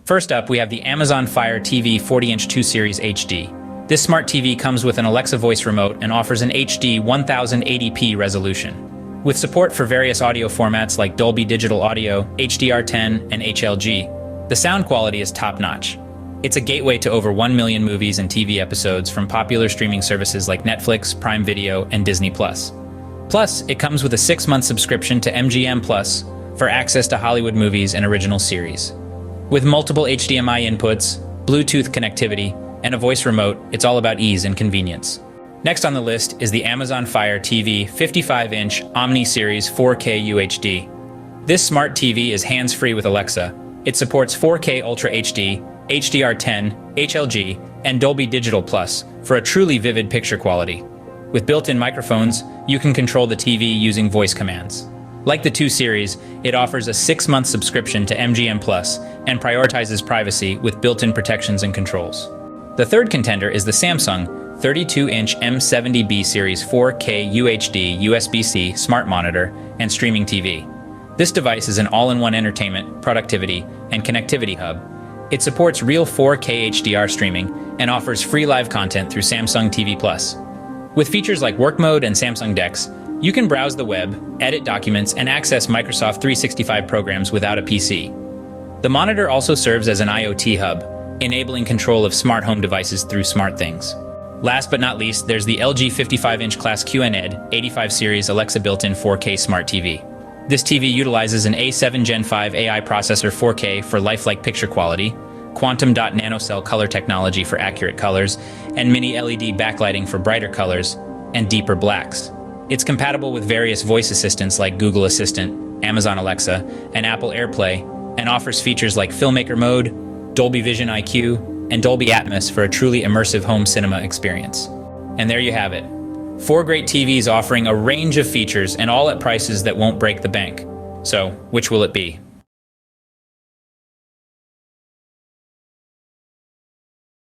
First up, we have the Amazon Fire TV 40-inch 2 Series HD. This smart TV comes with an Alexa voice remote and offers an HD 1080p resolution. With support for various audio formats like Dolby Digital Audio, HDR10, and HLG, the sound quality is top-notch. It's a gateway to over 1 million movies and TV episodes from popular streaming services like Netflix, Prime Video, and Disney+. Plus, it comes with a 6-month subscription to MGM Plus for access to Hollywood movies and original series. With multiple HDMI inputs, Bluetooth connectivity, and a voice remote, it's all about ease and convenience. Next on the list is the Amazon Fire TV 55-inch Omni Series 4K UHD. This smart TV is hands-free with Alexa. It supports 4K Ultra HD, HDR10, HLG, and Dolby Digital Plus for a truly vivid picture quality. With built-in microphones, you can control the TV using voice commands. Like the 2 Series, it offers a 6-month subscription to MGM Plus and prioritizes privacy with built-in protections and controls. The third contender is the Samsung 32-inch M70B Series 4K UHD USB-C smart monitor and streaming TV. This device is an all-in-one entertainment, productivity, and connectivity hub. It supports real 4K HDR streaming and offers free live content through Samsung TV Plus. With features like Work Mode and Samsung DeX, you can browse the web, edit documents, and access Microsoft 365 programs without a PC. The monitor also serves as an IoT hub, enabling control of smart home devices through SmartThings. Last but not least, there's the LG 55-inch Class QNED 85 Series Alexa built-in 4K Smart TV. This TV utilizes an A7 Gen 5 AI processor 4K for lifelike picture quality, quantum dot nanocell color technology for accurate colors, and mini LED backlighting for brighter colors and deeper blacks. It's compatible with various voice assistants like Google Assistant, Amazon Alexa, and Apple AirPlay, and offers features like Filmmaker Mode, Dolby Vision IQ, and Dolby Atmos for a truly immersive home cinema experience. And there you have it. 4 great TVs offering a range of features and all at prices that won't break the bank. So, which will it be?